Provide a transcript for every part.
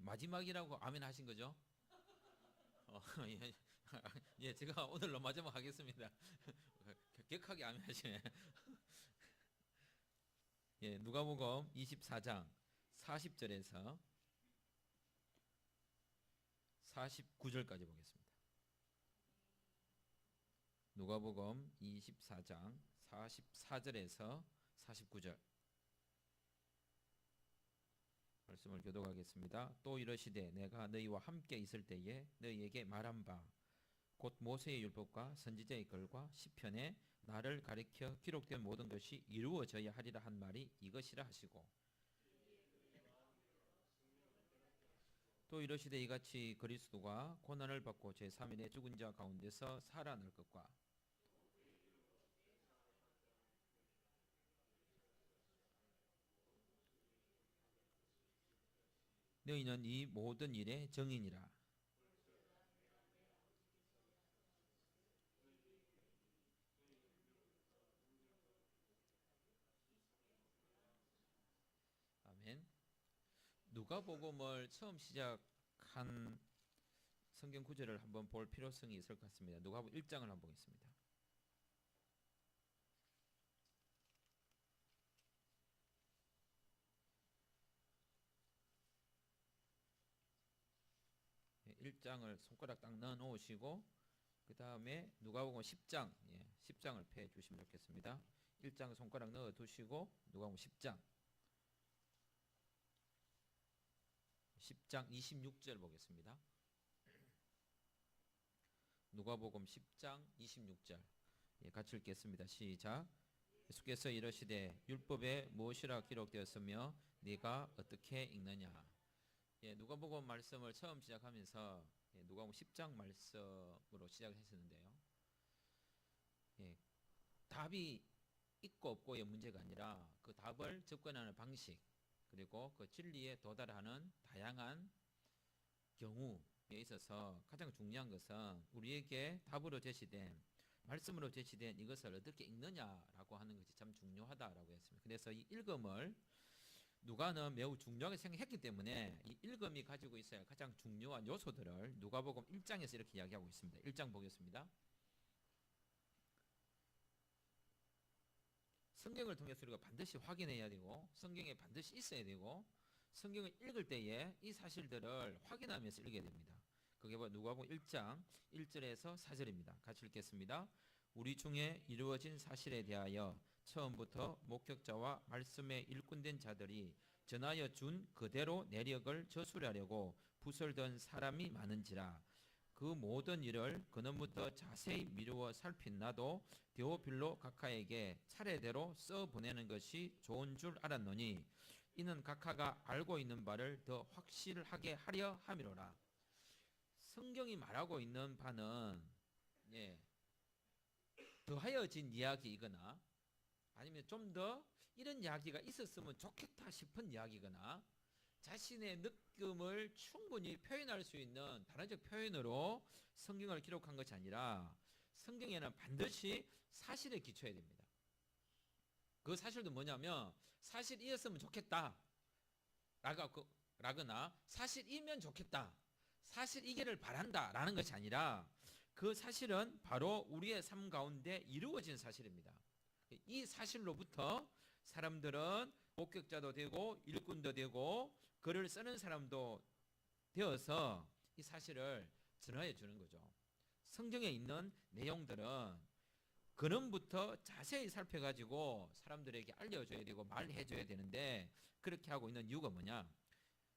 마지막이라고 아멘 하신 거죠? 예, 예, 제가 오늘로 마지막 하겠습니다. 격하게 아멘 하시네. 예, 누가복음 24장 40절에서 49절까지 보겠습니다. 누가복음 24장 44절에서 49절 말씀을 교독하겠습니다. 또 이러시되 내가 너희와 함께 있을 때에 너희에게 말한 바 곧 모세의 율법과 선지자의 글과 시편에 나를 가리켜 기록된 모든 것이 이루어져야 하리라 한 말이 이것이라 하시고 또 이러시되 이같이 그리스도가 고난을 받고 제3일에 죽은 자 가운데서 살아날 것과 너희는 이 모든 일의 증인이라. 아멘. 누가복음을 처음 시작한 성경 구절을 한번 볼 필요성이 있을 것 같습니다. 누가복음 1장을 한번 보겠습니다. 예, 1장을 손가락 딱 넣어 놓으시고 그 다음에 누가복음 10장 10장을 펴 주시면 좋겠습니다. 1장 손가락 넣어 두시고 누가복음 10장 26절 보겠습니다. 누가복음 10장 26절 같이 읽겠습니다. 시작. 예수께서 이르시되 율법에 무엇이라 기록되었으며 네가 어떻게 읽느냐. 누가복음 말씀을 처음 시작하면서 누가복음 10장 말씀으로 시작했었는데요. 답이 있고 없고의 문제가 아니라 그 답을 접근하는 방식 그리고 그 진리에 도달하는 다양한 경우에 있어서 가장 중요한 것은 우리에게 답으로 제시된 말씀으로 제시된 이것을 어떻게 읽느냐라고 하는 것이 참 중요하다라고 했습니다. 그래서 이 읽음을 누가는 매우 중요하게 생각했기 때문에 이 읽음이 가지고 있어야 할 가장 중요한 요소들을 누가복음 1장에서 이렇게 이야기하고 있습니다. 1장 보겠습니다. 성경을 통해서 우리가 반드시 확인해야 되고 성경에 반드시 있어야 되고 성경을 읽을 때에 이 사실들을 확인하면서 읽어야 됩니다. 그게 바로 누가복음 1장 1절에서 4절입니다. 같이 읽겠습니다. 우리 중에 이루어진 사실에 대하여 처음부터 목격자와 말씀에 일꾼된 자들이 전하여 준 그대로 내력을 저술하려고 부설던 사람이 많은지라. 그 모든 일을 근원부터 자세히 미루어 살핀 나도 데오필로 각하에게 차례대로 써보내는 것이 좋은 줄 알았노니 이는 각하가 알고 있는 바를 더 확실하게 하려 함이로라. 성경이 말하고 있는 바는 더하여진 이야기이거나 아니면 좀 더 이런 이야기가 있었으면 좋겠다 싶은 이야기거나 자신의 느낌을 충분히 표현할 수 있는 단어적 표현으로 성경을 기록한 것이 아니라 성경에는 반드시 사실에 기초해야 됩니다. 그 사실도 뭐냐면 사실이었으면 좋겠다 라거나 사실이면 좋겠다 사실이기를 바란다 라는 것이 아니라 그 사실은 바로 우리의 삶 가운데 이루어진 사실입니다. 이 사실로부터 사람들은 목격자도 되고 일꾼도 되고 글을 쓰는 사람도 되어서 이 사실을 전하여 주는 거죠. 성경에 있는 내용들은 근원부터 자세히 살펴가지고 사람들에게 알려줘야 되고 말해줘야 되는데 그렇게 하고 있는 이유가 뭐냐?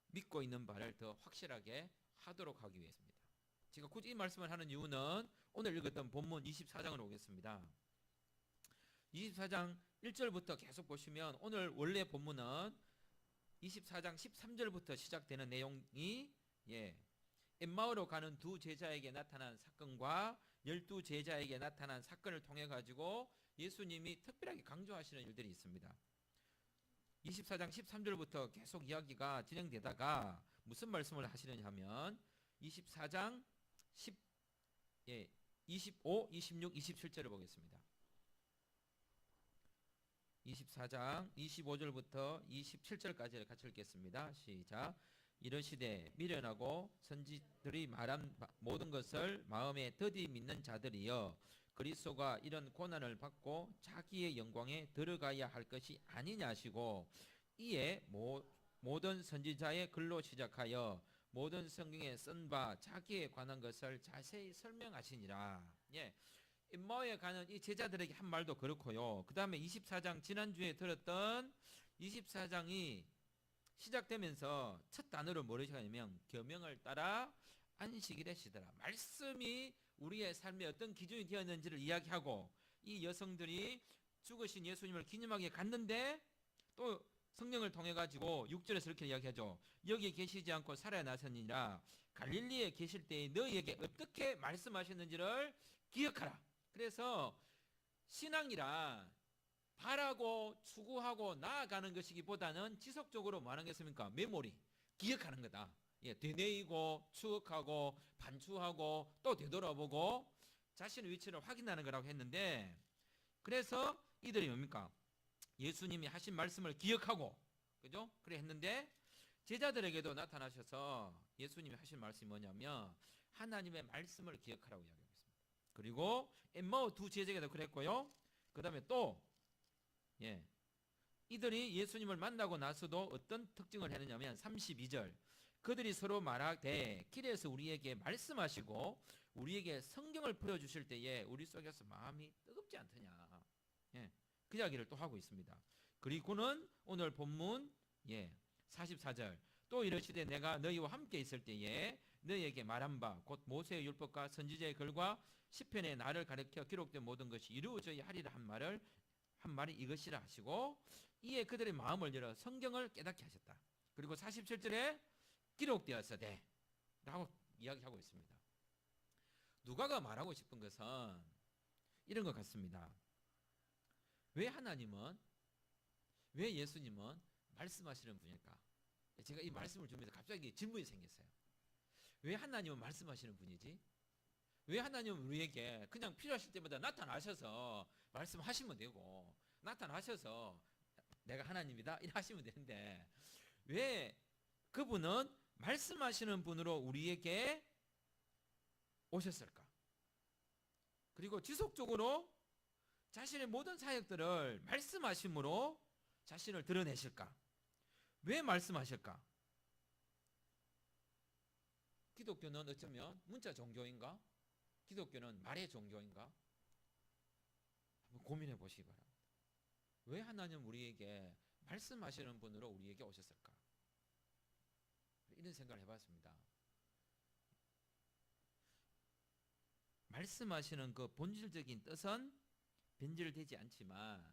믿고 있는 바를 더 확실하게 하도록 하기 위해서입니다. 제가 굳이 이 말씀을 하는 이유는 오늘 읽었던 본문 24장을 보겠습니다. 24장 1절부터 계속 보시면 오늘 원래 본문은 24장 13절부터 시작되는 내용이 엠마오로 가는 두 제자에게 나타난 사건과 12제자에게 나타난 사건을 통해 가지고 예수님이 특별하게 강조하시는 일들이 있습니다. 24장 13절부터 계속 이야기가 진행되다가 무슨 말씀을 하시느냐 하면 24장 25, 26, 27절을 보겠습니다. 24장 25절부터 27절까지를 같이 읽겠습니다. 시작. 이러시되 미련하고 선지들이 말한 모든 것을 마음에 더디 믿는 자들이여 그리스도가 이런 고난을 받고 자기의 영광에 들어가야 할 것이 아니냐 하시고 이에 모든 선지자의 글로 시작하여 모든 성경에 쓴 바 자기에 관한 것을 자세히 설명하시니라. 예. 임마오에 가는 이 제자들에게 한 말도 그렇고요. 그 다음에 24장 지난주에 들었던 24장이 시작되면서 첫 단어를 뭐를 시작하냐면 계명을 따라 안식일에 쉬더라. 말씀이 우리의 삶에 어떤 기준이 되었는지를 이야기하고 이 여성들이 죽으신 예수님을 기념하게 갔는데 또 성령을 통해 가지고 6절에서 이렇게 이야기하죠. 여기 계시지 않고 살아나셨느니라. 갈릴리에 계실 때에 너희에게 어떻게 말씀하셨는지를 기억하라. 그래서 신앙이란 바라고 추구하고 나아가는 것이기보다는 지속적으로 뭐 하는 겠습니까? 메모리, 기억하는 거다. 예, 되뇌이고 추억하고 반추하고 또 되돌아보고 자신의 위치를 확인하는 거라고 했는데, 그래서 이들이 뭡니까? 예수님이 하신 말씀을 기억하고, 그죠? 그래 했는데 제자들에게도 나타나셔서 예수님이 하신 말씀이 뭐냐면 하나님의 말씀을 기억하라고 이야기하고 있습니다. 그리고 엠마오 두 제자에게도 그랬고요. 그 다음에 또 이들이 예수님을 만나고 나서도 어떤 특징을 했느냐면 32절 그들이 서로 말하되 길에서 우리에게 말씀하시고 우리에게 성경을 풀어주실 때에 우리 속에서 마음이 뜨겁지 않더냐, 그 이야기를 또 하고 있습니다. 그리고는 오늘 본문 44절 또 이르시되 내가 너희와 함께 있을 때에 너희에게 말한 바 곧 모세의 율법과 선지자의 글과 시편에 나를 가리켜 기록된 모든 것이 이루어져야 하리라 한 말이 이것이라 하시고 이에 그들의 마음을 열어 성경을 깨닫게 하셨다. 그리고 47절에 기록되었으되 라고 이야기하고 있습니다. 누가가 말하고 싶은 것은 이런 것 같습니다. 왜 하나님은, 왜 예수님은 말씀하시는 분일까? 제가 이 말씀을 주면서 갑자기 질문이 생겼어요. 왜 하나님은 말씀하시는 분이지? 왜 하나님은 우리에게 그냥 필요하실 때마다 나타나셔서 말씀하시면 되고 나타나셔서 내가 하나님이다 이렇게 하시면 되는데 왜 그분은 말씀하시는 분으로 우리에게 오셨을까? 그리고 지속적으로 자신의 모든 사역들을 말씀하심으로 자신을 드러내실까? 왜 말씀하실까? 기독교는 어쩌면 문자 종교인가? 기독교는 말의 종교인가? 한번 고민해 보시기 바랍니다. 왜 하나님 우리에게 말씀하시는 분으로 우리에게 오셨을까? 이런 생각을 해봤습니다. 말씀하시는 그 본질적인 뜻은 변질되지 않지만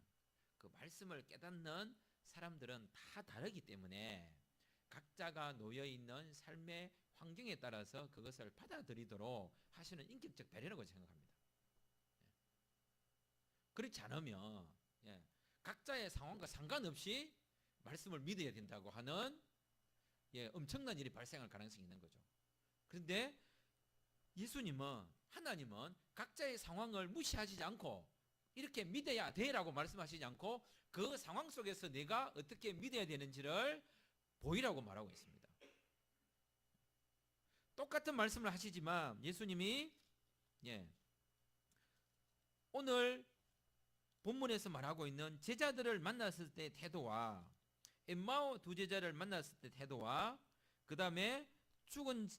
그 말씀을 깨닫는 사람들은 다 다르기 때문에 각자가 놓여있는 삶의 환경에 따라서 그것을 받아들이도록 하시는 인격적 배려라고 생각합니다. 그렇지 않으면 각자의 상황과 상관없이 말씀을 믿어야 된다고 하는 엄청난 일이 발생할 가능성이 있는 거죠. 그런데 예수님은, 하나님은 각자의 상황을 무시하시지 않고 이렇게 믿어야 돼라고 말씀하시지 않고 그 상황 속에서 내가 어떻게 믿어야 되는지를 보이라고 말하고 있습니다. 똑같은 말씀을 하시지만 예수님이 오늘 본문에서 말하고 있는 제자들을 만났을 때 태도와 엠마오 두 제자를 만났을 때 태도와 그 다음에 죽은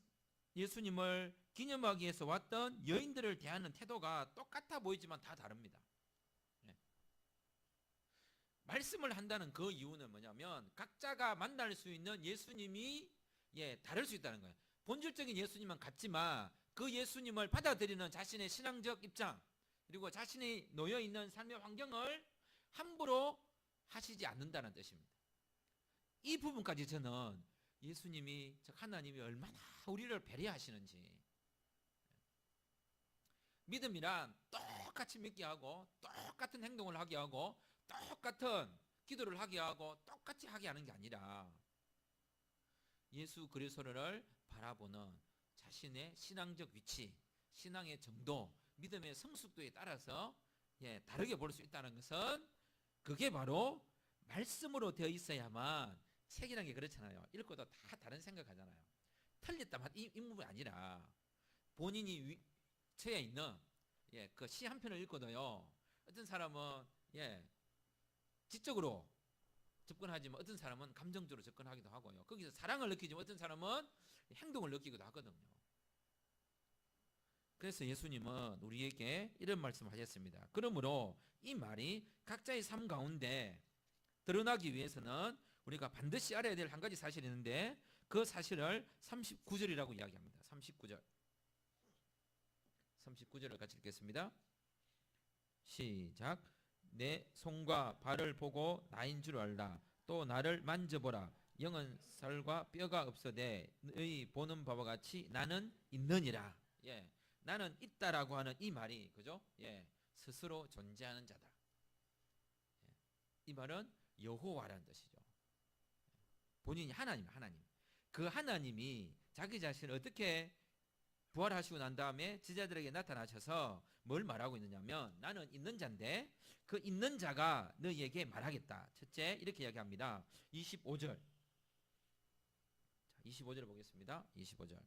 예수님을 기념하기 위해서 왔던 여인들을 대하는 태도가 똑같아 보이지만 다 다릅니다. 말씀을 한다는 그 이유는 뭐냐면 각자가 만날 수 있는 예수님이 다를 수 있다는 거예요. 본질적인 예수님은 같지만 그 예수님을 받아들이는 자신의 신앙적 입장 그리고 자신이 놓여있는 삶의 환경을 함부로 하시지 않는다는 뜻입니다. 이 부분까지 저는 예수님이, 즉 하나님이 얼마나 우리를 배려하시는지, 믿음이란 똑같이 믿게 하고 똑같은 행동을 하게 하고 똑같은 기도를 하게 하고 똑같이 하게 하는 게 아니라 예수 그리스도를 바라보는 자신의 신앙적 위치, 신앙의 정도, 믿음의 성숙도에 따라서 다르게 볼 수 있다는 것은 그게 바로 말씀으로 되어 있어야만 책이라는 게 그렇잖아요. 읽고도 다 다른 생각하잖아요. 틀렸다 이 부분이 아니라 본인이 처해 있는 그 시 한 편을 읽고도요. 어떤 사람은 지적으로 접근하지만 어떤 사람은 감정적으로 접근하기도 하고요. 거기서 사랑을 느끼지만 어떤 사람은 행동을 느끼기도 하거든요. 그래서 예수님은 우리에게 이런 말씀을 하셨습니다. 그러므로 이 말이 각자의 삶 가운데 드러나기 위해서는 우리가 반드시 알아야 될 한 가지 사실이 있는데 그 사실을 39절이라고 이야기합니다. 39절을 같이 읽겠습니다. 시작. 내 손과 발을 보고 나인 줄 알라. 또 나를 만져보라. 영은 살과 뼈가 없어되 너희 보는 바와 같이 나는 있느니라. 나는 있다라고 하는 이 말이 그죠? 스스로 존재하는 자다. 이 말은 여호와라는 뜻이죠. 본인이 하나님. 그 하나님이 자기 자신을 어떻게 부활하시고 난 다음에 제자들에게 나타나셔서 뭘 말하고 있느냐면 나는 있는 자인데 그 있는 자가 너희에게 말하겠다. 첫째 이렇게 이야기합니다. 25절 25절을 보겠습니다. 25절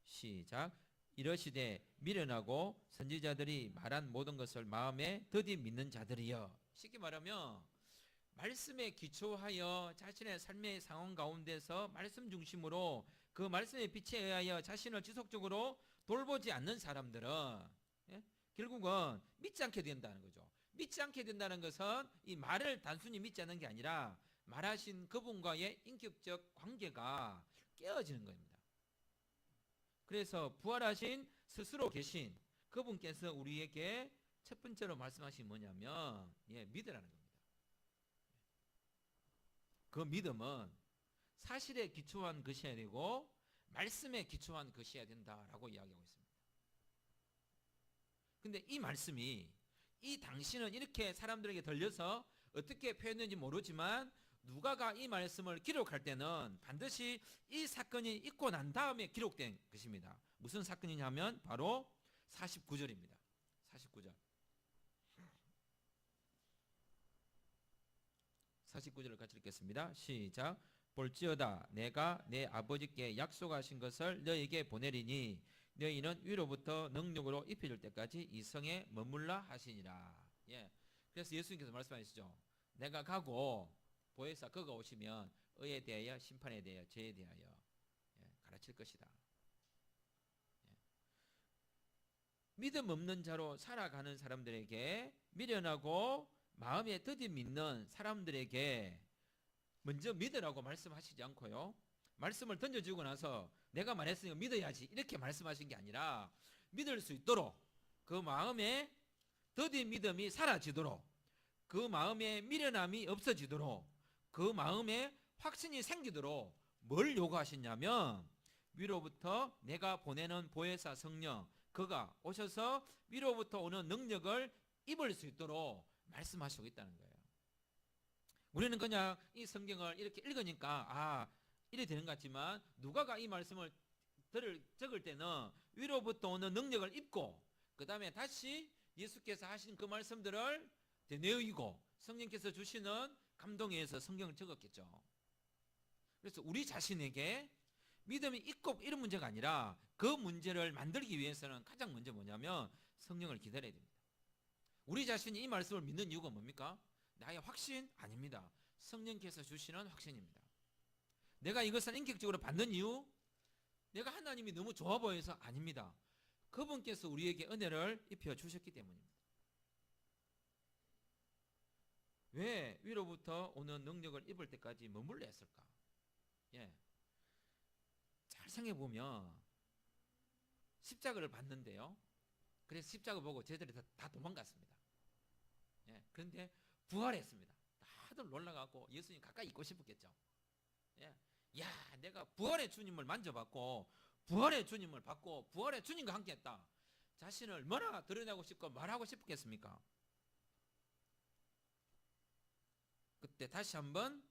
시작. 이러시되 미련하고 선지자들이 말한 모든 것을 마음에 더디 믿는 자들이여. 쉽게 말하면 말씀에 기초하여 자신의 삶의 상황 가운데서 말씀 중심으로 그 말씀의 빛에 의하여 자신을 지속적으로 돌보지 않는 사람들은 결국은 믿지 않게 된다는 거죠. 믿지 않게 된다는 것은 이 말을 단순히 믿지 않는 게 아니라 말하신 그분과의 인격적 관계가 깨어지는 겁니다. 그래서 부활하신 스스로 계신 그분께서 우리에게 첫 번째로 말씀하신 뭐냐면 믿으라는 겁니다. 그 믿음은 사실에 기초한 것이어야 되고 말씀에 기초한 것이어야 된다라고 이야기하고 있습니다. 근데 이 말씀이 이 당시는 이렇게 사람들에게 들려서 어떻게 표현했는지 모르지만 누가가 이 말씀을 기록할 때는 반드시 이 사건이 있고 난 다음에 기록된 것입니다. 무슨 사건이냐면 바로 49절입니다. 49절 49절을 같이 읽겠습니다. 시작. 볼지어다 내가 내 아버지께 약속하신 것을 너에게 보내리니 너희는 위로부터 능력으로 입혀질 때까지 이 성에 머물라 하시니라. 그래서 예수님께서 말씀하시죠. 내가 가고 보혜사 그가 오시면 의에 대하여 심판에 대하여 죄에 대하여 가르칠 것이다. 믿음 없는 자로 살아가는 사람들에게 미련하고 마음에 더디 믿는 사람들에게 먼저 믿으라고 말씀하시지 않고요. 말씀을 던져주고 나서 내가 말했으니까 믿어야지 이렇게 말씀하신 게 아니라 믿을 수 있도록 그 마음에 더디 믿음이 사라지도록 그 마음에 미련함이 없어지도록 그 마음에 확신이 생기도록 뭘 요구하시냐면 위로부터 내가 보내는 보혜사 성령 그가 오셔서 위로부터 오는 능력을 입을 수 있도록 말씀하시고 있다는 거예요. 우리는 그냥 이 성경을 이렇게 읽으니까 이래 되는 것 같지만 누가가 이 말씀을 적을 때는 위로부터 오는 능력을 입고 그 다음에 다시 예수께서 하신 그 말씀들을 되뇌이고 성령께서 주시는 감동에 의해서 성경을 적었겠죠. 그래서 우리 자신에게 믿음이 있고 이런 문제가 아니라 그 문제를 만들기 위해서는 가장 먼저 뭐냐면 성령을 기다려야 됩니다. 우리 자신이 이 말씀을 믿는 이유가 뭡니까? 나의 확신? 아닙니다. 성령께서 주시는 확신입니다. 내가 이것을 인격적으로 받는 이유? 내가 하나님이 너무 좋아 보여서? 아닙니다. 그분께서 우리에게 은혜를 입혀 주셨기 때문입니다. 왜 위로부터 오는 능력을 입을 때까지 머물러 했을까? 잘 생각해보면 십자가를 봤는데요. 그래서 십자가 보고 쟤들이 다 도망갔습니다. 그런데 부활했습니다. 다들 놀라갖고 예수님 가까이 있고 싶었겠죠. 야, 내가 부활의 주님을 만져봤고 부활의 주님을 받고 부활의 주님과 함께했다. 자신을 얼마나 드러내고 싶고 말하고 싶겠습니까? 그때 다시 한번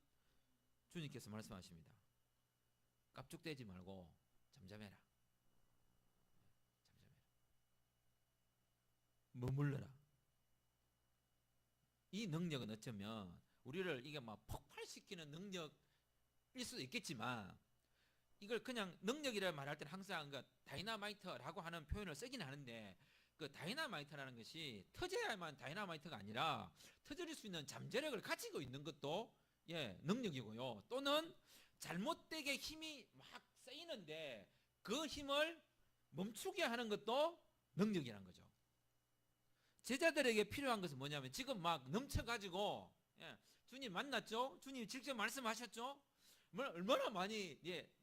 주님께서 말씀하십니다. 깝죽대지 말고 잠잠해라. 머물러라. 이 능력은 어쩌면 우리를 이게 막 폭발시키는 능력일 수도 있겠지만 이걸 그냥 능력이라 말할 때는 항상 그 다이나마이트라고 하는 표현을 쓰긴 하는데 그 다이나마이트라는 것이 터져야만 다이나마이트가 아니라 터질 수 있는 잠재력을 가지고 있는 것도 능력이고요. 또는 잘못되게 힘이 막 쓰이는데 그 힘을 멈추게 하는 것도 능력이란 거죠. 제자들에게 필요한 것은 뭐냐면 지금 막 넘쳐가지고 주님 만났죠? 주님 직접 말씀하셨죠? 얼마나 많이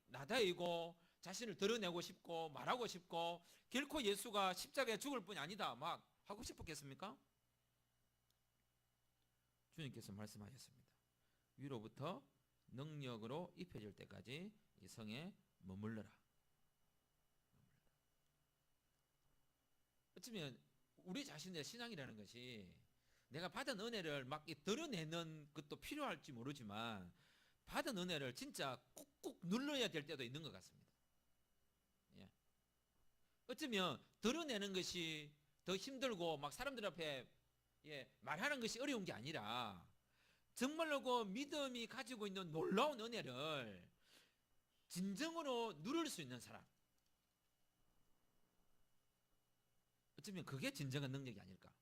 나다이고 자신을 드러내고 싶고 말하고 싶고 결코 예수가 십자가에 죽을 뿐이 아니다 막 하고 싶었겠습니까? 주님께서 말씀하셨습니다. 위로부터 능력으로 입혀질 때까지 이 성에 머물러라. 어쩌면 우리 자신의 신앙이라는 것이 내가 받은 은혜를 막 드러내는 것도 필요할지 모르지만 받은 은혜를 진짜 꾹꾹 눌러야 될 때도 있는 것 같습니다. 어쩌면 드러내는 것이 더 힘들고 막 사람들 앞에 말하는 것이 어려운 게 아니라 정말로 그 믿음이 가지고 있는 놀라운 은혜를 진정으로 누릴 수 있는 사람, 어쩌면 그게 진정한 능력이 아닐까.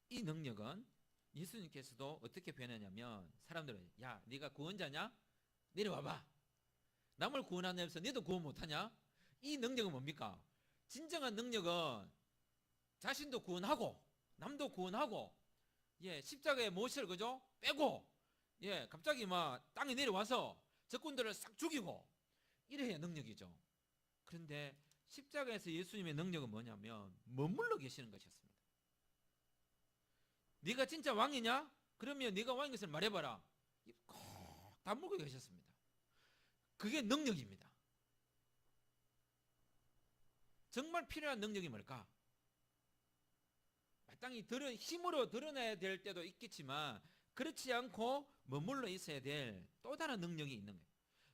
이 능력은 예수님께서도 어떻게 표현하냐면 사람들은 야 네가 구원자냐? 내려와봐. 남을 구원하는 데서 너도 구원 못하냐? 이 능력은 뭡니까? 진정한 능력은 자신도 구원하고 남도 구원하고 십자가에 못을 그죠? 빼고 갑자기 막 땅에 내려와서 적군들을 싹 죽이고 이래야 능력이죠. 그런데 십자가에서 예수님의 능력은 뭐냐면 머물러 계시는 것이었습니다. 네가 진짜 왕이냐? 그러면 네가 왕인 것을 말해봐라. 콕 다물고 계셨습니다. 그게 능력입니다. 정말 필요한 능력이 뭘까? 마땅히 힘으로 드러내야 될 때도 있겠지만 그렇지 않고 머물러 있어야 될 또 다른 능력이 있는 거예요.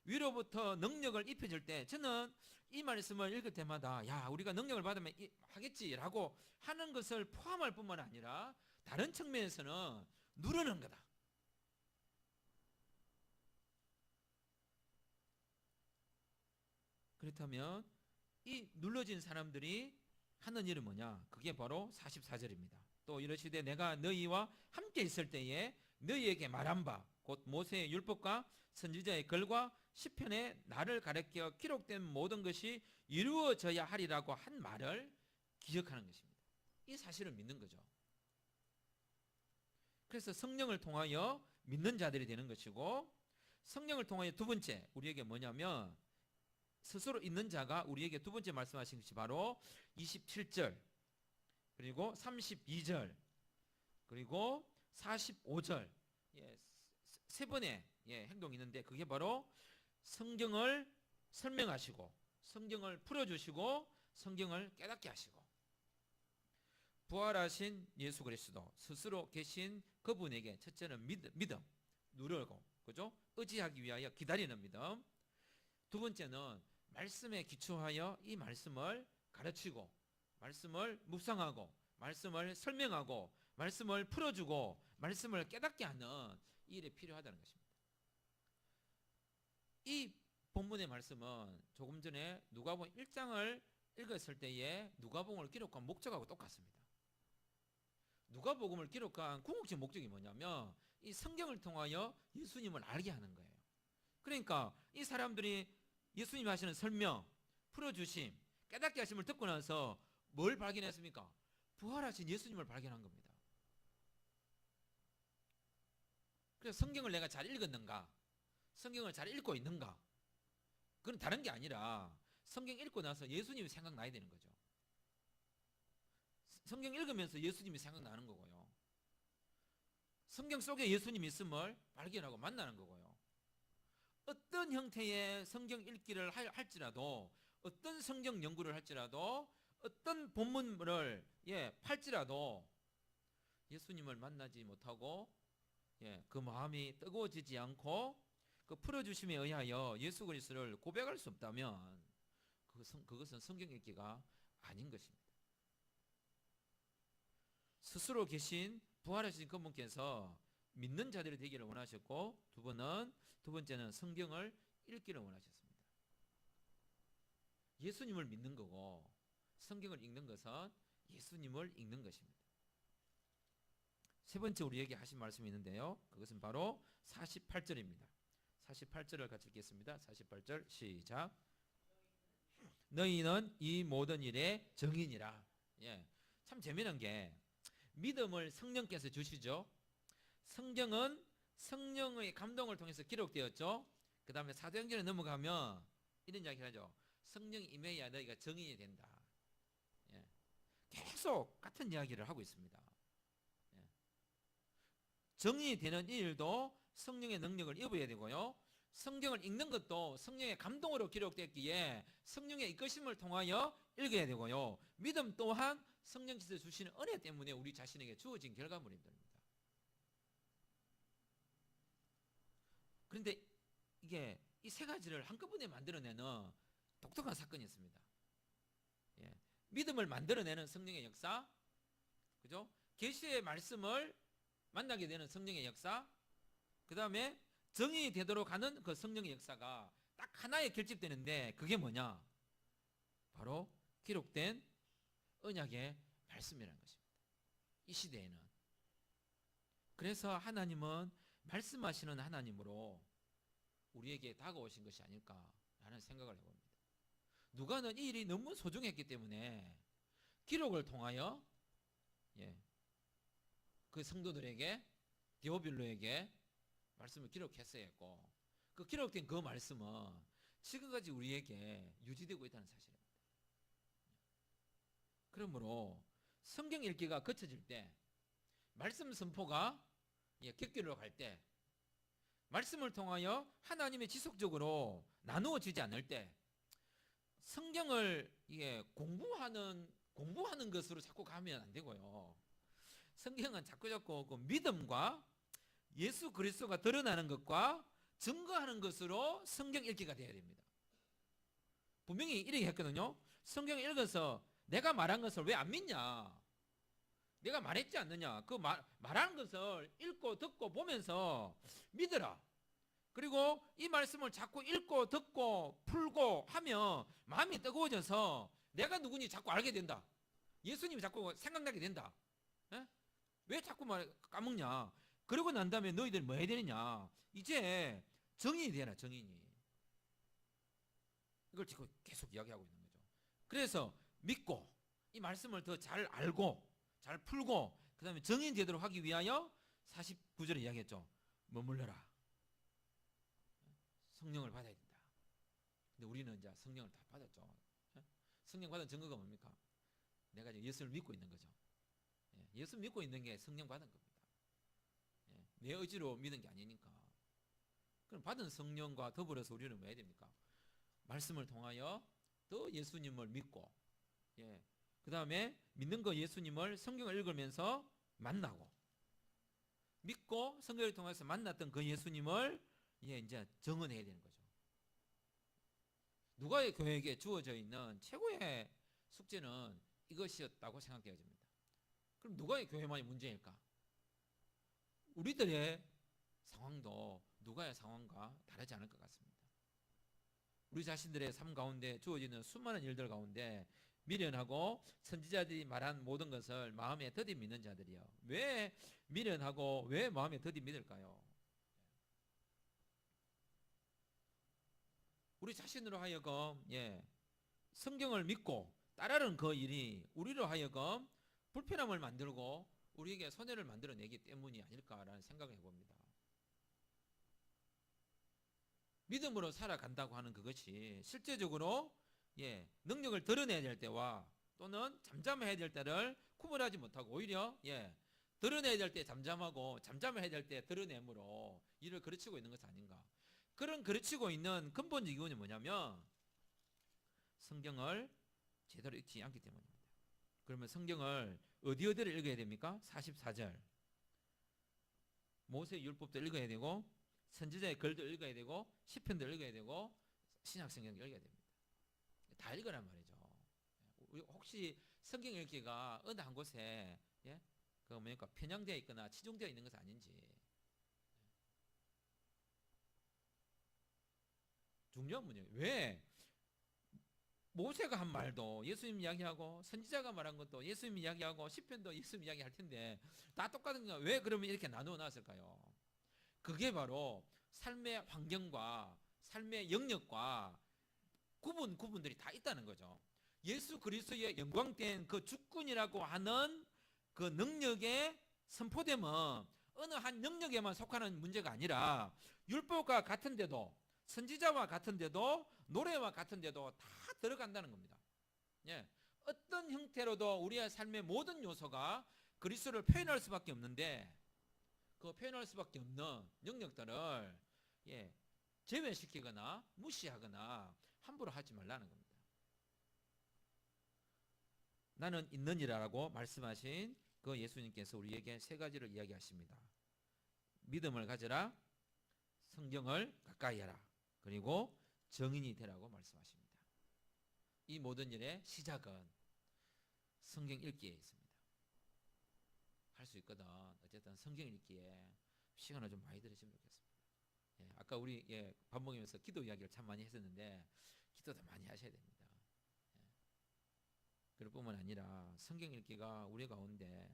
위로부터 능력을 입혀줄 때 저는 이 말씀을 읽을 때마다 야 우리가 능력을 받으면 하겠지라고 하는 것을 포함할 뿐만 아니라 다른 측면에서는 누르는 거다. 그렇다면 이 눌러진 사람들이 하는 일은 뭐냐? 그게 바로 44절입니다. 또 이러시되 내가 너희와 함께 있을 때에 너희에게 말한 바 곧 모세의 율법과 선지자의 글과 시편에 나를 가리켜 기록된 모든 것이 이루어져야 하리라고 한 말을 기억하는 것입니다. 이 사실을 믿는 거죠. 그래서 성령을 통하여 믿는 자들이 되는 것이고 성령을 통하여 두 번째 우리에게 뭐냐면 스스로 있는 자가 우리에게 두 번째 말씀하신 것이 바로 27절 그리고 32절 그리고 45절 세 번의 행동이 있는데 그게 바로 성경을 설명하시고 성경을 풀어주시고 성경을 깨닫게 하시고 부활하신 예수 그리스도 스스로 계신 그분에게 첫째는 믿음 누르고 그죠? 의지하기 위하여 기다리는 믿음. 두 번째는 말씀에 기초하여 이 말씀을 가르치고 말씀을 묵상하고 말씀을 설명하고 말씀을 풀어주고 말씀을 깨닫게 하는 이 일이 필요하다는 것입니다. 이 본문의 말씀은 조금 전에 누가복음 1장을 읽었을 때에 누가복음을 기록한 목적하고 똑같습니다. 누가복음을 기록한 궁극적 목적이 뭐냐면 이 성경을 통하여 예수님을 알게 하는 거예요. 그러니까 이 사람들이 예수님 하시는 설명, 풀어주심, 깨닫게 하심을 듣고 나서 뭘 발견했습니까? 부활하신 예수님을 발견한 겁니다. 그래서 성경을 내가 잘 읽었는가? 성경을 잘 읽고 있는가? 그건 다른 게 아니라 성경 읽고 나서 예수님이 생각나야 되는 거죠. 성경 읽으면서 예수님이 생각나는 거고요. 성경 속에 예수님이 있음을 발견하고 만나는 거고요. 어떤 형태의 성경 읽기를 할지라도 어떤 성경 연구를 할지라도 어떤 본문을 팔지라도 예수님을 만나지 못하고 그 마음이 뜨거워지지 않고 그 풀어주심에 의하여 예수 그리스도를 고백할 수 없다면 그것은 성경 읽기가 아닌 것입니다. 스스로 계신 부활하신 그분께서 믿는 자들이 되기를 원하셨고, 두 번째는 성경을 읽기를 원하셨습니다. 예수님을 믿는 거고 성경을 읽는 것은 예수님을 읽는 것입니다. 세 번째 우리에게 하신 말씀이 있는데요, 그것은 바로 48절입니다. 48절을 같이 읽겠습니다. 48절 시작. 너희는 이 모든 일의 증인이라. 예, 참 재미난 게 믿음을 성령께서 주시죠. 성경은 성령의 감동을 통해서 기록되었죠. 그 다음에 사도행전에 넘어가면 이런 이야기를 하죠. 성령이 임해야 너희가 증인이 된다. 예, 계속 같은 이야기를 하고 있습니다. 예, 증인이 되는 이 일도 성령의 능력을 입어야 되고요, 성경을 읽는 것도 성령의 감동으로 기록됐기에 성령의 이끄심을 통하여 읽어야 되고요, 믿음 또한 성령께서 주시는 은혜 때문에 우리 자신에게 주어진 결과물입니다. 그런데 이게 이 세 가지를 한꺼번에 만들어내는 독특한 사건이 있습니다. 예, 믿음을 만들어내는 성령의 역사, 그죠? 계시의 말씀을 만나게 되는 성령의 역사, 그 다음에 정인이 되도록 하는 그 성령의 역사가 딱 하나에 결집되는데, 그게 뭐냐? 바로 기록된 언약의 말씀이라는 것입니다. 이 시대에는. 그래서 하나님은 말씀하시는 하나님으로 우리에게 다가오신 것이 아닐까라는 생각을 해봅니다. 누가는 이 일이 너무 소중했기 때문에 기록을 통하여 그 성도들에게, 디오빌로에게 말씀을 기록했어야 했고, 그 기록된 그 말씀은 지금까지 우리에게 유지되고 있다는 사실입니다. 그러므로 성경 읽기가 거쳐질 때, 말씀 선포가 격결로 갈 때, 말씀을 통하여 하나님의 지속적으로 나누어지지 않을 때, 성경을 공부하는 것으로 자꾸 가면 안 되고요, 성경은 자꾸 그 믿음과 예수 그리스도가 드러나는 것과 증거하는 것으로 성경 읽기가 되어야 됩니다. 분명히 이렇게 했거든요. 성경 읽어서 내가 말한 것을 왜 안 믿냐? 내가 말했지 않느냐? 그 말한 것을 읽고 듣고 보면서 믿으라. 그리고 이 말씀을 자꾸 읽고 듣고 풀고 하면 마음이 뜨거워져서 내가 누군지 자꾸 알게 된다. 예수님이 자꾸 생각나게 된다. 에? 왜 자꾸 까먹냐? 그러고 난 다음에 너희들 뭐 해야 되느냐? 이제 정인이 되라, 정인이. 이걸 지금 계속 이야기하고 있는 거죠. 그래서 믿고 이 말씀을 더 잘 알고 잘 풀고 그 다음에 정인 되도록 하기 위하여 49절에 이야기했죠. 머물러라. 성령을 받아야 된다. 근데 우리는 이제 성령을 다 받았죠. 성령 받은 증거가 뭡니까? 내가 이제 예수를 믿고 있는 거죠. 예수 믿고 있는 게 성령 받은 겁니다. 내 의지로 믿은 게 아니니까. 그럼 받은 성령과 더불어서 우리는 뭐 해야 됩니까? 말씀을 통하여 또 예수님을 믿고, 그 다음에 믿는 거 예수님을 성경을 읽으면서 만나고, 믿고 성경을 통해서 만났던 그 예수님을 이제 정언해야 되는 거죠. 누가의 교회에게 주어져 있는 최고의 숙제는 이것이었다고 생각되어집니다. 그럼 누가의 교회만이 문제일까? 우리들의 상황도 누가의 상황과 다르지 않을 것 같습니다. 우리 자신들의 삶 가운데 주어지는 수많은 일들 가운데 미련하고 선지자들이 말한 모든 것을 마음에 더디 믿는 자들이요. 왜 미련하고 왜 마음에 더디 믿을까요? 우리 자신으로 하여금 성경을 믿고 따르는 그 일이 우리로 하여금 불편함을 만들고 우리에게 손해를 만들어내기 때문이 아닐까라는 생각을 해봅니다. 믿음으로 살아간다고 하는 그것이 실제적으로 능력을 드러내야 될 때와 또는 잠잠해야 될 때를 구분하지 못하고 오히려 드러내야 될 때 잠잠하고 잠잠해야 될 때 드러냄으로 일을 그르치고 있는 것은 아닌가. 그런 그르치고 있는 근본적 이유는 뭐냐면 성경을 제대로 읽지 않기 때문입니다. 그러면 성경을 어디를 읽어야 됩니까? 44절 모세의 율법도 읽어야 되고 선지자의 글도 읽어야 되고 시편도 읽어야 되고 신약성경도 읽어야 됩니다. 다 읽으란 말이죠. 혹시 성경 읽기가 어느 한 곳에 그 뭐니까 편향되어 있거나 치중되어 있는 것은 아닌지. 중요한 문제예요. 왜 모세가 한 말도 예수님 이야기하고 선지자가 말한 것도 예수님 이야기하고 시편도 예수님 이야기할 텐데 다 똑같은 거 왜 그러면 이렇게 나누어 놨을까요? 그게 바로 삶의 환경과 삶의 영역과 구분들이 다 있다는 거죠. 예수 그리스도의 영광된 그 주권이라고 하는 그 능력에 선포되면 어느 한 영역에만 속하는 문제가 아니라 율법과 같은데도 선지자와 같은데도 노래와 같은데도 다 들어간다는 겁니다. 예. 어떤 형태로도 우리의 삶의 모든 요소가 그리스도를 표현할 수밖에 없는데 그 표현할 수밖에 없는 영역들을 제외시키거나 무시하거나 함부로 하지 말라는 겁니다. 나는 있느니라라고 말씀하신 그 예수님께서 우리에게 세 가지를 이야기하십니다. 믿음을 가져라, 성경을 가까이 하라, 그리고 정인이 되라고 말씀하십니다. 이 모든 일의 시작은 성경 읽기에 있습니다. 할 수 있거든. 어쨌든 성경 읽기에 시간을 좀 많이 들으시면 좋겠습니다. 아까 우리 밥 먹으면서 기도 이야기를 참 많이 했었는데 기도도 많이 하셔야 됩니다. 그럴 뿐만 아니라 성경 읽기가 우리 가운데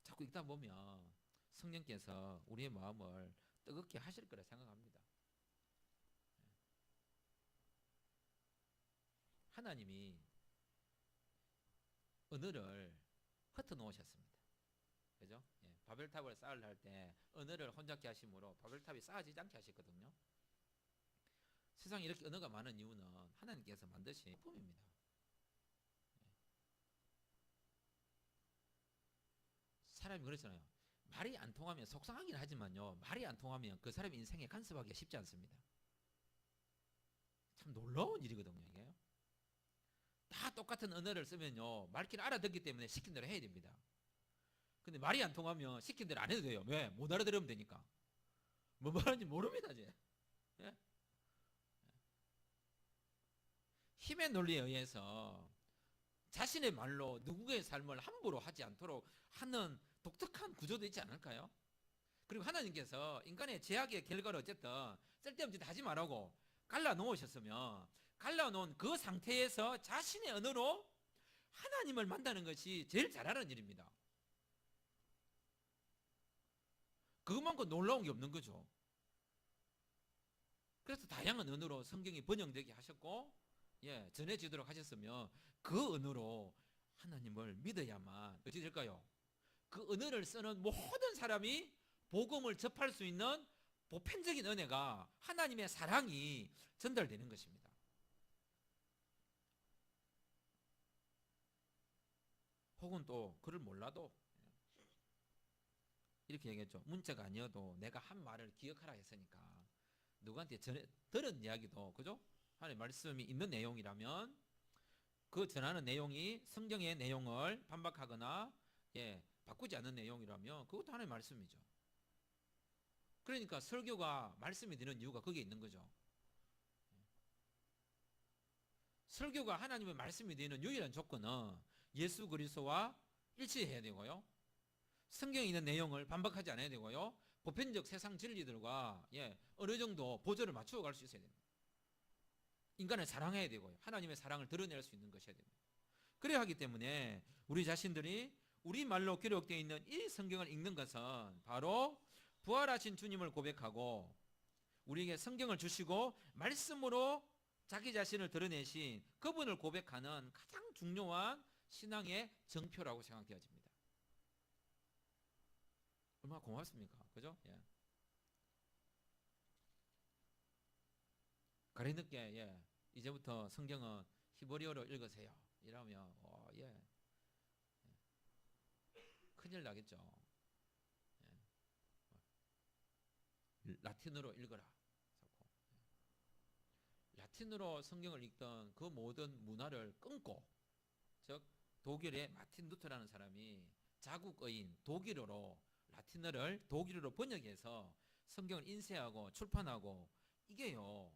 자꾸 읽다 보면 성령께서 우리의 마음을 뜨겁게 하실 거라 생각합니다. 하나님이 언어를 흩어 놓으셨습니다. 그죠? 바벨탑을 쌓으려 할 때 언어를 혼잡케 하심으로 바벨탑이 쌓아지지 않게 하셨거든요. 세상에 이렇게 언어가 많은 이유는 하나님께서 만드신 품입니다. 사람이 그러잖아요. 말이 안 통하면 속상하긴 하지만요. 말이 안 통하면 그 사람의 인생에 간섭하기가 쉽지 않습니다. 참 놀라운 일이거든요. 이게. 다 똑같은 언어를 쓰면요. 말귀를 알아듣기 때문에 시킨 대로 해야 됩니다. 근데 말이 안 통하면 시킨 대로 안 해도 돼요. 왜? 못 알아들으면 되니까. 뭐 말하는지 모릅니다. 이제. 예? 힘의 논리에 의해서 자신의 말로 누구의 삶을 함부로 하지 않도록 하는 독특한 구조도 있지 않을까요? 그리고 하나님께서 인간의 죄악의 결과를 어쨌든 쓸데없는 짓 하지 말라고 갈라놓으셨으면 갈라놓은 그 상태에서 자신의 언어로 하나님을 만나는 것이 제일 잘하는 일입니다. 그것만큼 놀라운 게 없는 거죠. 그래서 다양한 언어로 성경이 번역되게 하셨고 전해지도록 하셨으면 그 언어로 하나님을 믿어야만 어찌 될까요? 그 언어를 쓰는 모든 사람이 복음을 접할 수 있는 보편적인 은혜가 하나님의 사랑이 전달되는 것입니다. 혹은 또 그를 몰라도 이렇게 얘기했죠. 문자가 아니어도 내가 한 말을 기억하라 했으니까 누구한테 들은 이야기도 그죠? 하나님의 말씀이 있는 내용이라면 그 전하는 내용이 성경의 내용을 반박하거나 바꾸지 않는 내용이라면 그것도 하나님의 말씀이죠. 그러니까 설교가 말씀이 되는 이유가 거기에 있는 거죠. 설교가 하나님의 말씀이 되는 유일한 조건은 예수 그리스도와 일치해야 되고요. 성경에 있는 내용을 반박하지 않아야 되고요. 보편적 세상 진리들과 어느 정도 보조를 맞추어 갈 수 있어야 됩니다. 인간을 사랑해야 되고요. 하나님의 사랑을 드러낼 수 있는 것이어야 됩니다. 그래야 하기 때문에 우리 자신들이 우리 말로 기록되어 있는 이 성경을 읽는 것은 바로 부활하신 주님을 고백하고 우리에게 성경을 주시고 말씀으로 자기 자신을 드러내신 그분을 고백하는 가장 중요한 신앙의 정표라고 생각되어집니다. 얼마나 고맙습니까? 그죠? 가리늦게 이제부터 성경은 히브리어로 읽으세요. 이러면 큰일 나겠죠. 라틴어로 읽어라. 라틴어로 성경을 읽던 그 모든 문화를 끊고 즉 독일의 마틴 루터라는 사람이 자국어인 독일어로 라틴어를 독일어로 번역해서 성경을 인쇄하고 출판하고 이게요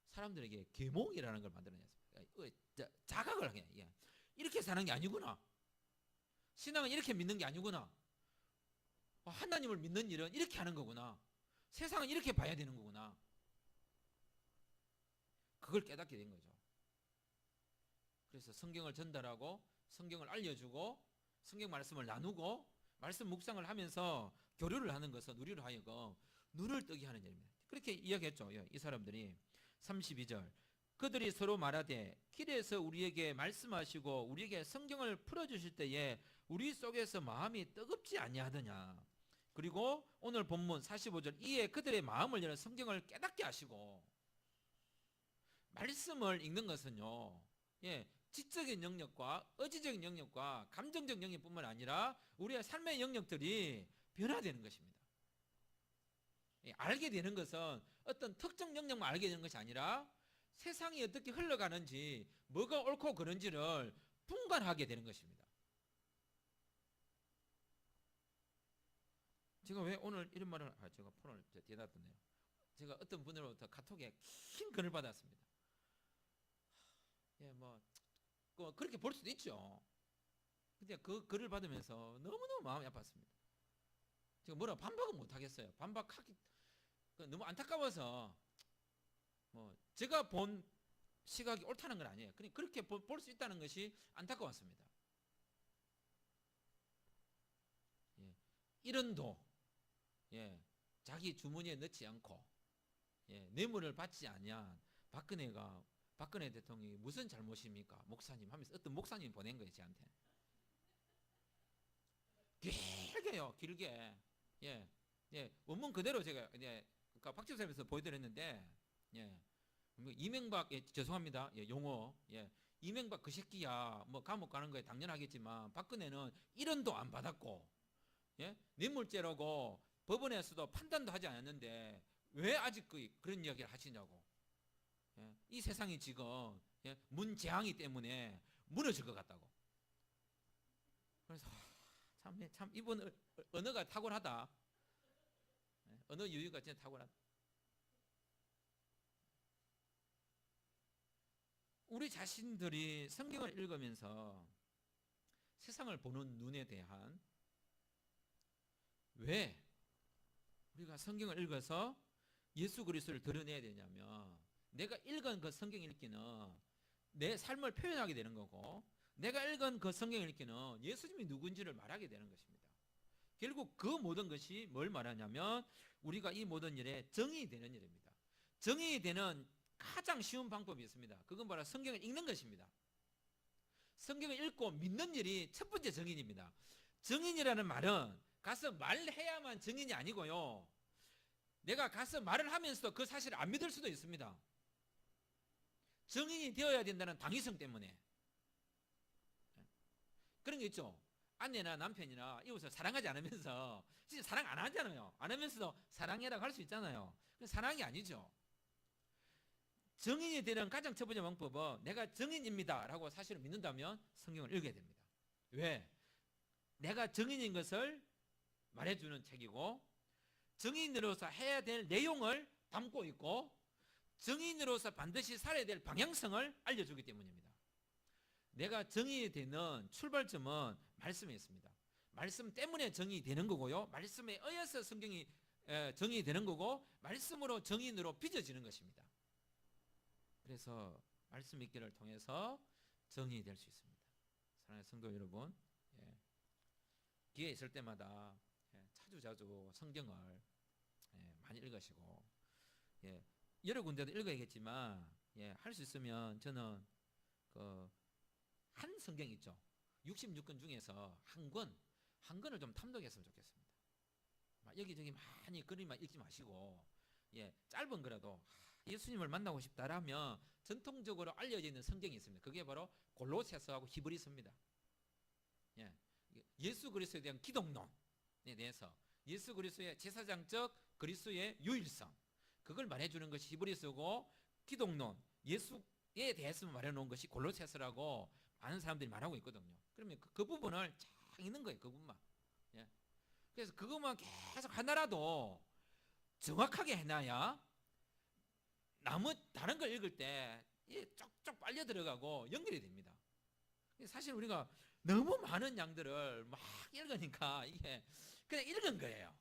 사람들에게 계몽이라는 걸 만들어냈습니다. 자각을 하게 이렇게 사는 게 아니구나. 신앙은 이렇게 믿는 게 아니구나. 하나님을 믿는 일은 이렇게 하는 거구나. 세상은 이렇게 봐야 되는 거구나. 그걸 깨닫게 된 거죠. 그래서 성경을 전달하고 성경을 알려주고 성경 말씀을 나누고 말씀 묵상을 하면서 교류를 하는 것은 우리로 하여금 눈을 뜨게 하는 일입니다. 그렇게 이야기했죠. 이 사람들이 32절 그들이 서로 말하되 길에서 우리에게 말씀하시고 우리에게 성경을 풀어주실 때에 우리 속에서 마음이 뜨겁지 아니하더냐. 그리고 오늘 본문 45절 이에 그들의 마음을 열어 성경을 깨닫게 하시고. 말씀을 읽는 것은요, 지적인 영역과 의지적인 영역과 감정적 영역뿐만 아니라 우리의 삶의 영역들이 변화되는 것입니다. 알게 되는 것은 어떤 특정 영역만 알게 되는 것이 아니라 세상이 어떻게 흘러가는지 뭐가 옳고 그른지를 분간하게 되는 것입니다. 제가 왜 오늘 이런 말을 제가 폰을 대놨던데요. 제가 어떤 분으로부터 카톡에 긴 글을 받았습니다. 그렇게 볼 수도 있죠. 근데 그 글을 받으면서 너무너무 마음이 아팠습니다. 제가 뭐라고 반박은 못 하겠어요. 반박하기 너무 안타까워서 제가 본 시각이 옳다는 건 아니에요. 그렇게 볼 수 있다는 것이 안타까웠습니다. 이런도 자기 주머니에 넣지 않고 뇌물을 받지 아니한 박근혜 대통령이 무슨 잘못입니까? 목사님 하면서 어떤 목사님이 보낸 거예요, 저한테. 길게. 원문 그대로 제가 박지사님에서 보여드렸는데, 이명박, 죄송합니다. 용어. 이명박 그 새끼야. 감옥 가는 거에 당연하겠지만, 박근혜는 1원도 안 받았고, 뇌물죄라고 법원에서도 판단도 하지 않았는데, 왜 아직 그런 이야기를 하시냐고. 이 세상이 지금 문재앙이 때문에 무너질 것 같다고. 그래서 참 이분 언어가 탁월하다. 언어 유희가 진짜 탁월하다. 우리 자신들이 성경을 읽으면서 세상을 보는 눈에 대한 왜 우리가 성경을 읽어서 예수 그리스도를 드러내야 되냐면 내가 읽은 그 성경 읽기는 내 삶을 표현하게 되는 거고 내가 읽은 그 성경 읽기는 예수님이 누군지를 말하게 되는 것입니다. 결국 그 모든 것이 뭘 말하냐면 우리가 이 모든 일에 정의 되는 일입니다. 정의 되는 가장 쉬운 방법이 있습니다. 그건 바로 성경을 읽는 것입니다. 성경을 읽고 믿는 일이 첫 번째 정인입니다. 정인이라는 말은 가서 말해야만 정인이 아니고요. 내가 가서 말을 하면서도 그 사실을 안 믿을 수도 있습니다. 정인이 되어야 된다는 당위성 때문에. 그런 게 있죠. 아내나 남편이나 이웃을 사랑하지 않으면서 진짜 사랑 안 하잖아요. 안 하면서도 사랑해라고 할 수 있잖아요. 그건 사랑이 아니죠. 정인이 되는 가장 첫 번째 방법은 내가 정인입니다 라고 사실을 믿는다면 성경을 읽어야 됩니다. 왜? 내가 정인인 것을 말해주는 책이고 정인으로서 해야 될 내용을 담고 있고 정인으로서 반드시 살아야 될 방향성을 알려주기 때문입니다. 내가 정인이 되는 출발점은 말씀에 있습니다. 말씀 때문에 정인이 되는 거고요. 말씀에 의해서 성경이 정인이 되는 거고 말씀으로 정인으로 빚어지는 것입니다. 그래서 말씀 읽기를 통해서 정인이 될 수 있습니다. 사랑하는 성도 여러분, 기회 있을 때마다 자주 성경을 많이 읽으시고 여러 군데도 읽어야겠지만 할 수 있으면 저는 한 성경 있죠. 66권 중에서 한 권을 좀 탐독했으면 좋겠습니다. 여기저기 많이 글만 읽지 마시고 짧은 거라도 예수님을 만나고 싶다라면 전통적으로 알려져 있는 성경이 있습니다. 그게 바로 골로새서하고 히브리서입니다. 예수 그리스도에 대한 기독론에 대해서 예수 그리스도의 제사장적 그리스도의 유일성 그걸 말해주는 것이 히브리서고 기독론 예수에 대해서 말해놓은 것이 골로새서라고 많은 사람들이 말하고 있거든요. 그러면 그 부분을 쫙 읽는 거예요. 그 부분만. 그래서 그것만 계속 하나라도 정확하게 해놔야 다른 걸 읽을 때 쪽쪽 빨려 들어가고 연결이 됩니다. 사실 우리가 너무 많은 양들을 막 읽으니까 이게 그냥 읽은 거예요.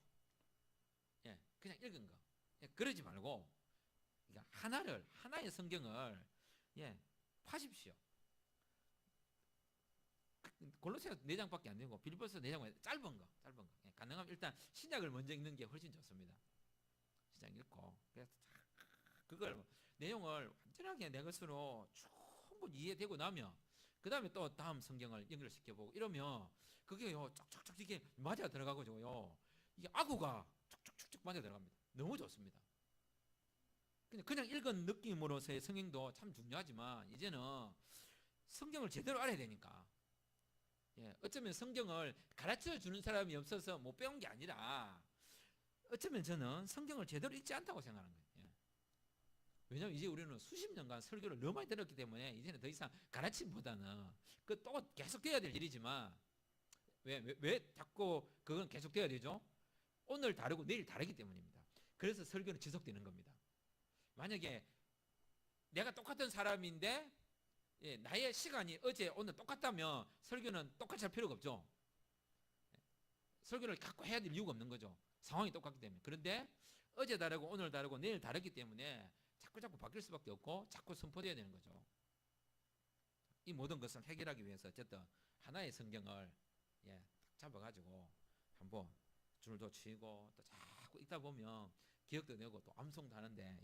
예, 그냥 읽은 거. 예, 그러지 말고 하나의 성경을 파십시오. 골로새서 4장밖에 안 되고 빌립보서 4장 짧은 거. 가능하면 일단 신약을 먼저 읽는 게 훨씬 좋습니다. 신약 읽고 그래서 그걸 내용을 완전하게 내 것으로 충분히 이해되고 나면 그 다음에 또 다음 성경을 연결시켜보고 이러면 그게요 쫙쫙쫙 이게 맞아 들어가고요 이게 아구가 쭉쭉쭉쭉 맞아 들어갑니다. 너무 좋습니다. 그냥 읽은 느낌으로서의 성경도 참 중요하지만 이제는 성경을 제대로 알아야 되니까 어쩌면 성경을 가르쳐 주는 사람이 없어서 못 배운 게 아니라 어쩌면 저는 성경을 제대로 읽지 않다고 생각하는 거예요. 왜냐하면 이제 우리는 수십 년간 설교를 너무 많이 들었기 때문에 이제는 더 이상 가르침보다는 그 또 계속 돼야 될 일이지만 왜 자꾸 그건 계속 돼야 되죠? 오늘 다르고 내일 다르기 때문입니다. 그래서 설교는 지속되는 겁니다. 만약에 내가 똑같은 사람인데 나의 시간이 어제 오늘 똑같다면 설교는 똑같이 할 필요가 없죠. 설교를 갖고 해야 될 이유가 없는 거죠. 상황이 똑같기 때문에. 그런데 어제 다르고 오늘 다르고 내일 다르기 때문에 자꾸 바뀔 수밖에 없고 자꾸 선포되어야 되는 거죠. 이 모든 것을 해결하기 위해서 어쨌든 하나의 성경을 잡아가지고 한번 줄도 치고 또 자꾸 읽다 보면 기억도 되고 또 암송도 하는데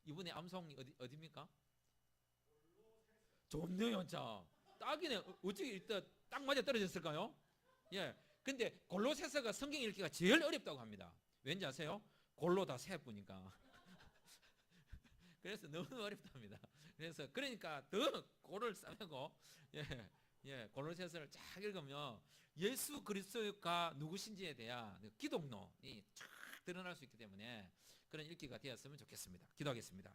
이분의 암송이 어디입니까? 좋네요. 자 딱이네. 어떻게 읽다 딱 맞아 떨어졌을까요? 근데 골로새서가 성경 읽기가 제일 어렵다고 합니다. 왠지 아세요? 골로 다 세 뿌니까. 그래서 너무 어렵답니다. 그래서 그러니까 더 골을 싸매고 골로새서를 쫙 읽으면 예수 그리스도가 누구신지에 대한 기독론이 쫙 드러날 수 있기 때문에 그런 읽기가 되었으면 좋겠습니다. 기도하겠습니다.